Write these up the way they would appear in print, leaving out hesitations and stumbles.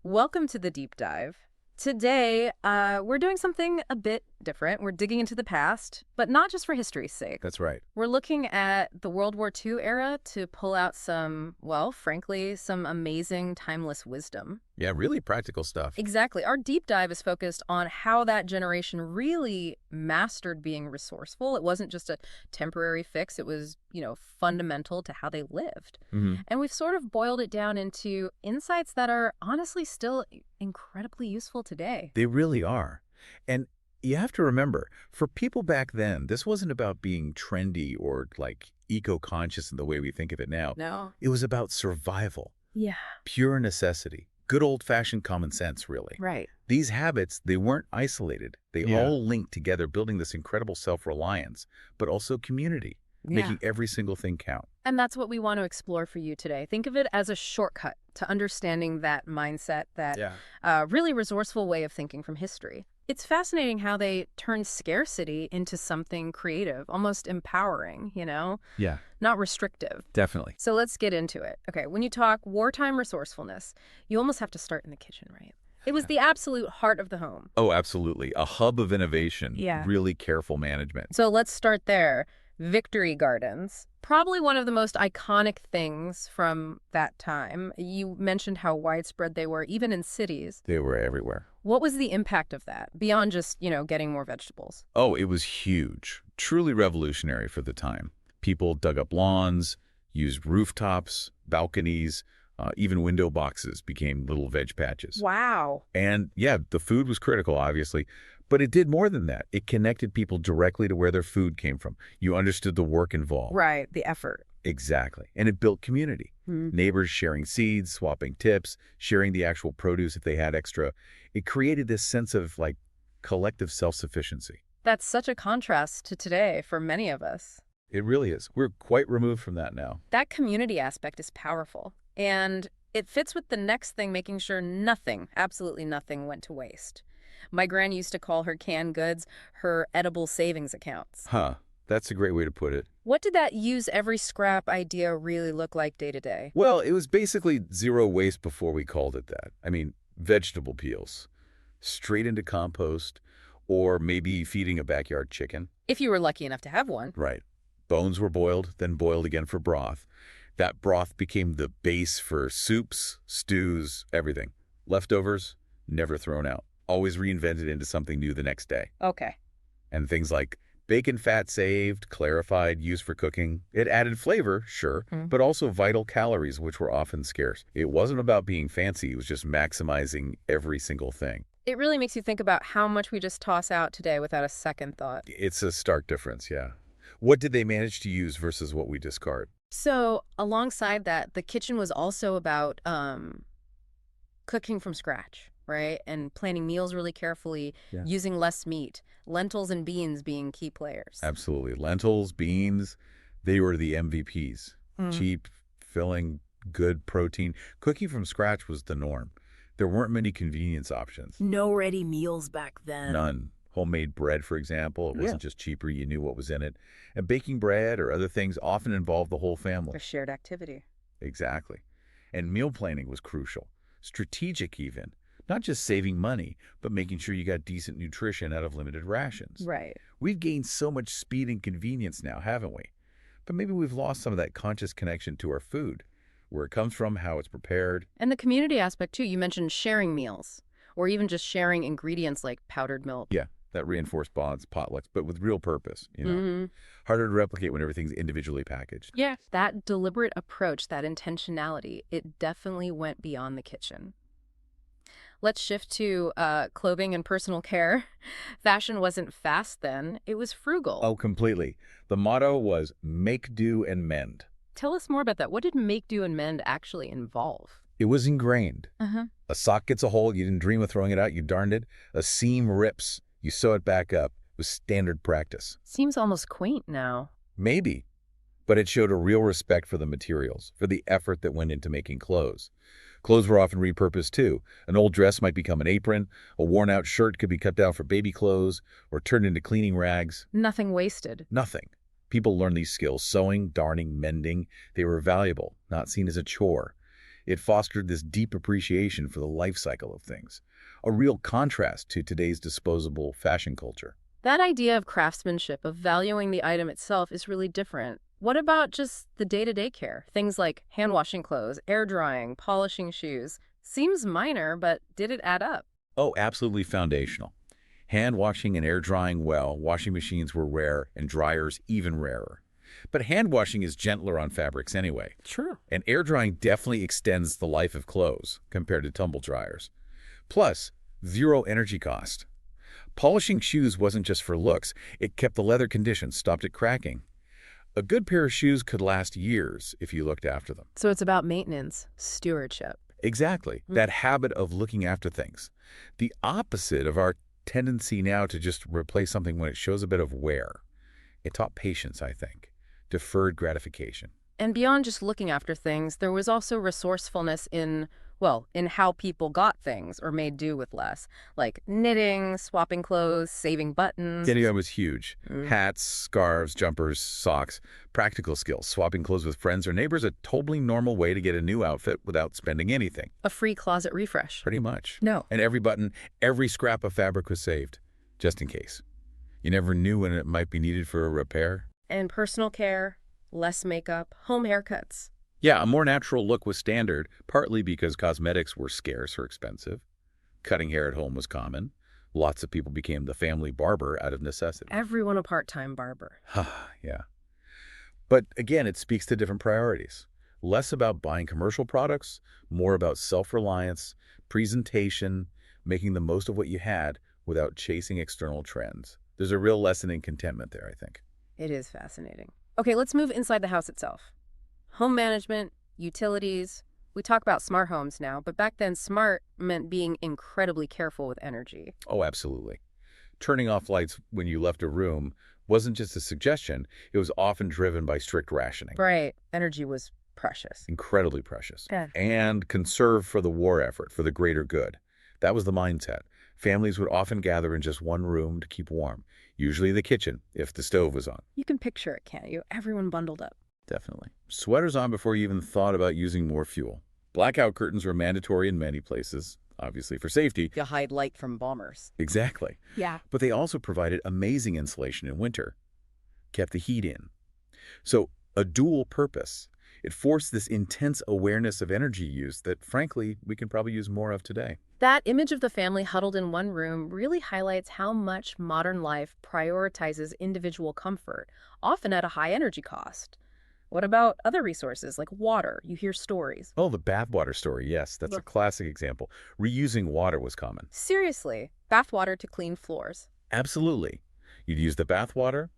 Welcome to the deep dive. Today, we're doing something a bit different. We're digging into the past, but not just for history's sake. That's right. We're looking at the World War II era to pull out some, well, frankly, some amazing timeless wisdom. Yeah, really practical stuff. Exactly. Our deep dive is focused on how that generation really mastered being resourceful. It wasn't just a temporary fix. It was, fundamental to how they lived. And we've sort of boiled it down into insights that are honestly still incredibly useful today. They really are. And you have to remember, for people back then, this wasn't about being trendy or eco-conscious in the way we think of it now. No. It was about survival, Yeah. pure necessity, good old-fashioned common sense, really. Right. These habits, they weren't isolated. They all linked together, building this incredible self-reliance, but also community, making every single thing count. And that's what we want to explore for you today. Think of it as a shortcut to understanding that mindset, that really resourceful way of thinking from history. It's fascinating how they turned scarcity into something creative, almost empowering, Yeah, not restrictive. definitely. So let's get into it. Okay, when you talk wartime resourcefulness, you almost have to start in the kitchen, right? It was the absolute heart of the home. Oh, absolutely. A hub of innovation. Yeah. Really careful management. So let's start there. Victory gardens, probably one of the most iconic things from that time. You mentioned how widespread they were, even in cities. They were everywhere. What was the impact of that, beyond just, getting more vegetables? Oh, it was huge. Truly revolutionary for the time. People dug up lawns, used rooftops, balconies, even window boxes became little veg patches. Wow. And yeah, the food was critical, obviously. But it did more than that. It connected people directly to where their food came from. You understood the work involved. Right, the effort. Exactly. And it built community. Neighbors sharing seeds, swapping tips, sharing the actual produce if they had extra. It created this sense of collective self-sufficiency. That's such a contrast to today for many of us. It really is. We're quite removed from that now. That community aspect is powerful. And it fits with the next thing, making sure nothing, absolutely nothing, went to waste. My gran used to call her canned goods her edible savings accounts. Huh. That's a great way to put it. What did that use every scrap idea really look like day to day? Well, it was basically zero waste before we called it that. I mean, vegetable peels, straight into compost, or maybe feeding a backyard chicken. If you were lucky enough to have one. Right. Bones were boiled, then boiled again for broth. That broth became the base for soups, stews, everything. Leftovers, never thrown out. Always reinvented into something new the next day. Okay. And things like bacon fat saved, clarified, used for cooking. It added flavor, sure, but also vital calories, which were often scarce. It wasn't about being fancy. It was just maximizing every single thing. It really makes you think about how much we just toss out today without a second thought. It's a stark difference, yeah. What did they manage to use versus what we discard? So alongside that, the kitchen was also about cooking from scratch, right? And planning meals really carefully, using less meat, lentils and beans being key players. Absolutely. Lentils, beans, they were the MVPs. Cheap, filling, good protein. Cooking from scratch was the norm. There weren't many convenience options. No ready meals back then. None. Homemade bread, for example. It wasn't just cheaper. You knew what was in it. And baking bread or other things often involved the whole family. A shared activity. Exactly. And meal planning was crucial. Strategic even. Not just saving money, but making sure you got decent nutrition out of limited rations. Right. We've gained so much speed and convenience now, haven't we? But maybe we've lost some of that conscious connection to our food, where it comes from, how it's prepared. And the community aspect, too. You mentioned sharing meals, or even just sharing ingredients like powdered milk. Yeah, that reinforced bonds, potlucks, but with real purpose, Harder to replicate when everything's individually packaged. Yeah. That deliberate approach, that intentionality, it definitely went beyond the kitchen. Let's shift to clothing and personal care. Fashion wasn't fast then. It was frugal. Oh, completely. The motto was make do and mend. Tell us more about that. What did make do and mend actually involve? It was ingrained. A sock gets a hole, you didn't dream of throwing it out, you darned it. A seam rips, you sew it back up. It was standard practice. Seems almost quaint now. Maybe, but it showed a real respect for the materials, for the effort that went into making clothes. Clothes were often repurposed too. An old dress might become an apron, a worn-out shirt could be cut down for baby clothes, or turned into cleaning rags. Nothing wasted. Nothing. People learned these skills, sewing, darning, mending. They were valuable, not seen as a chore. It fostered this deep appreciation for the life cycle of things, a real contrast to today's disposable fashion culture. That idea of craftsmanship, of valuing the item itself, is really different. What about just the day-to-day care? Things like hand washing clothes, air drying, polishing shoes. Seems minor, but did it add up? Oh, absolutely foundational. Hand washing and air drying well, washing machines were rare and dryers even rarer. But hand washing is gentler on fabrics anyway. Sure. And air drying definitely extends the life of clothes compared to tumble dryers. Plus, zero energy cost. Polishing shoes wasn't just for looks. It kept the leather condition, stopped it cracking. A good pair of shoes could last years if you looked after them. So it's about maintenance, stewardship. Exactly. That habit of looking after things. The opposite of our tendency now to just replace something when it shows a bit of wear. It taught patience, I think. Deferred gratification. And beyond just looking after things, there was also resourcefulness in how people got things or made do with less, like knitting, swapping clothes, saving buttons. Getting was huge. Hats, scarves, jumpers, socks, practical skills. Swapping clothes with friends or neighbors, a totally normal way to get a new outfit without spending anything. A free closet refresh. Pretty much. No. And every button, every scrap of fabric was saved, just in case. You never knew when it might be needed for a repair. And personal care, less makeup, home haircuts. Yeah, a more natural look was standard, partly because cosmetics were scarce or expensive. Cutting hair at home was common. Lots of people became the family barber out of necessity. Everyone a part-time barber. Yeah. But again, it speaks to different priorities. Less about buying commercial products, more about self-reliance, presentation, making the most of what you had without chasing external trends. There's a real lesson in contentment there, I think. It is fascinating. Okay, let's move inside the house itself. Home management, utilities. We talk about smart homes now, but back then smart meant being incredibly careful with energy. Oh, absolutely. Turning off lights when you left a room wasn't just a suggestion. It was often driven by strict rationing. Right. Energy was precious. Incredibly precious. Yeah. And conserved for the war effort, for the greater good. That was the mindset. Families would often gather in just one room to keep warm, usually the kitchen, if the stove was on. You can picture it, can't you? Everyone bundled up. Definitely. Sweaters on before you even thought about using more fuel. Blackout curtains were mandatory in many places, obviously for safety. To hide light from bombers. Exactly. Yeah. But they also provided amazing insulation in winter, kept the heat in. So a dual purpose. It forced this intense awareness of energy use that, frankly, we can probably use more of today. That image of the family huddled in one room really highlights how much modern life prioritizes individual comfort, often at a high energy cost. What about other resources like water? You hear stories. Oh, the bathwater story, yes. That's a classic example. Reusing water was common. Seriously, bath water to clean floors. Absolutely. You'd use the bathwater,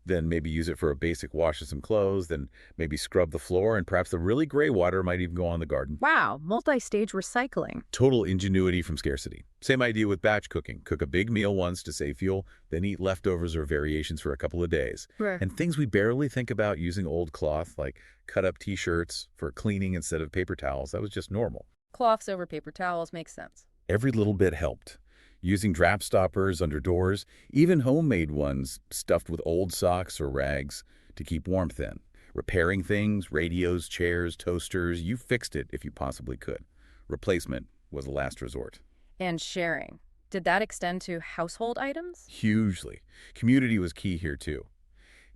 then maybe use it for a basic wash of some clothes, then maybe scrub the floor, and perhaps the really gray water might even go on the garden. Wow, multi-stage recycling. Total ingenuity from scarcity. Same idea with batch cooking. Cook a big meal once to save fuel, then eat leftovers or variations for a couple of days. Right. And things we barely think about, using old cloth, like cut-up T-shirts for cleaning instead of paper towels, that was just normal. Cloths over paper towels makes sense. Every little bit helped. Using draft stoppers under doors, even homemade ones stuffed with old socks or rags to keep warmth in. Repairing things, radios, chairs, toasters, you fixed it if you possibly could. Replacement was a last resort. And sharing. Did that extend to household items? Hugely. Community was key here too.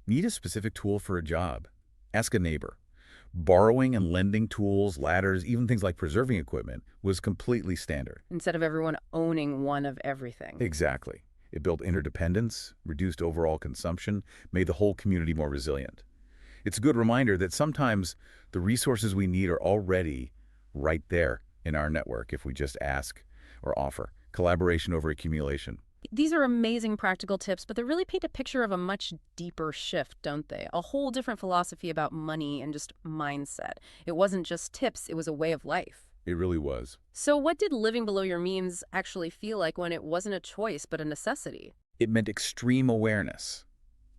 Need a specific tool for a job? Ask a neighbor. Borrowing and lending tools, ladders, even things like preserving equipment was completely standard. Instead of everyone owning one of everything. Exactly. It built interdependence, reduced overall consumption, made the whole community more resilient. It's a good reminder that sometimes the resources we need are already right there in our network if we just ask or offer. Collaboration over accumulation. These are amazing practical tips, but they really paint a picture of a much deeper shift, don't they? A whole different philosophy about money and just mindset. It wasn't just tips, it was a way of life. It really was. So what did living below your means actually feel like when it wasn't a choice but a necessity? It meant extreme awareness.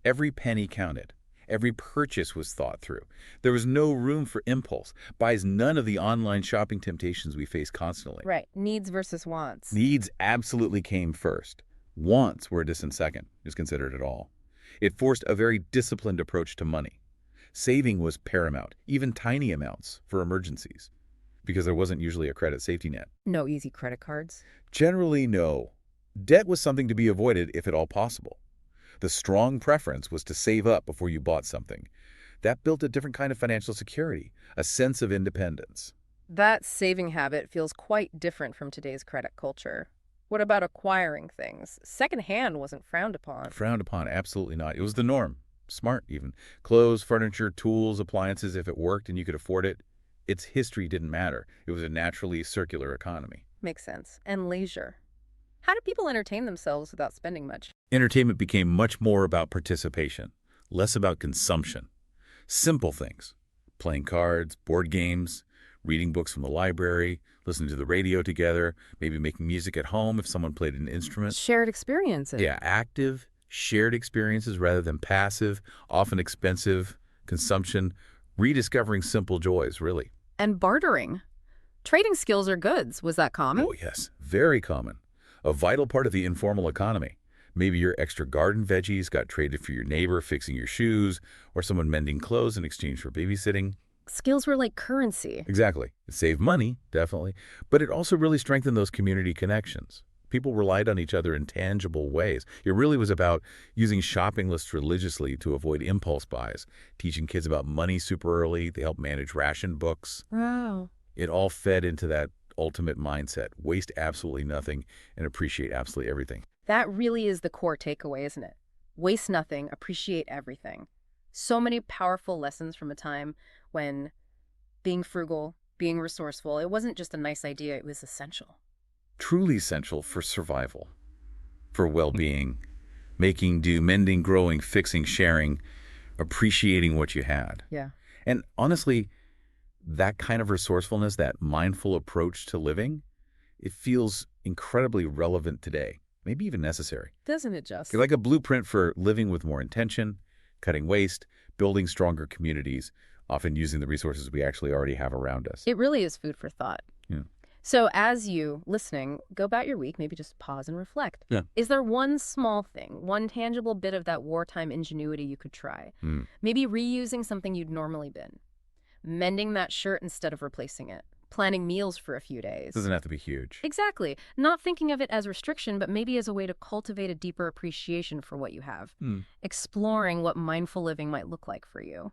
Every penny counted. Every purchase was thought through. There was no room for impulse. Buys none of the online shopping temptations we face constantly. Right. Needs versus wants. Needs absolutely came first. Wants were a distant second, is considered at all. It forced a very disciplined approach to money. Saving was paramount, even tiny amounts, for emergencies. because there wasn't usually a credit safety net. No easy credit cards. Generally, no. Debt was something to be avoided if at all possible. The strong preference was to save up before you bought something. That built a different kind of financial security, a sense of independence. That saving habit feels quite different from today's credit culture. What about acquiring things? Secondhand wasn't frowned upon. Frowned upon, absolutely not. It was the norm. Smart, even. Clothes, furniture, tools, appliances, if it worked and you could afford it. Its history didn't matter. It was a naturally circular economy. Makes sense. And leisure. How do people entertain themselves without spending much? Entertainment became much more about participation, less about consumption. Simple things. Playing cards, board games, reading books from the library, listening to the radio together, maybe making music at home if someone played an instrument. Shared experiences. Yeah, active, shared experiences rather than passive, often expensive, consumption, rediscovering simple joys, really. And bartering. Trading skills or goods. Was that common? Oh, yes, very common. A vital part of the informal economy. Maybe your extra garden veggies got traded for your neighbor fixing your shoes, or someone mending clothes in exchange for babysitting. Skills were like currency. Exactly. It saved money, definitely, but it also really strengthened those community connections. People relied on each other in tangible ways. It really was about using shopping lists religiously to avoid impulse buys, teaching kids about money super early. They helped manage ration books. Wow. It all fed into that ultimate mindset. Waste absolutely nothing and appreciate absolutely everything. That really is the core takeaway, isn't it? Waste nothing, appreciate everything. So many powerful lessons from a time when being frugal, being resourceful, it wasn't just a nice idea, it was essential. Truly essential for survival, for well-being, making do, mending, growing, fixing, sharing, appreciating what you had. Yeah. And honestly, that kind of resourcefulness, that mindful approach to living, it feels incredibly relevant today, maybe even necessary. Doesn't it just? Like a blueprint for living with more intention, cutting waste, building stronger communities, often using the resources we actually already have around us. It really is food for thought. Yeah. So as you, listening, go about your week, maybe just pause and reflect. Yeah. Is there one small thing, one tangible bit of that wartime ingenuity you could try? Maybe reusing something you'd normally bin. Mending that shirt instead of replacing it. Planning meals for a few days. Doesn't have to be huge. Exactly. Not thinking of it as restriction, but maybe as a way to cultivate a deeper appreciation for what you have. Exploring what mindful living might look like for you.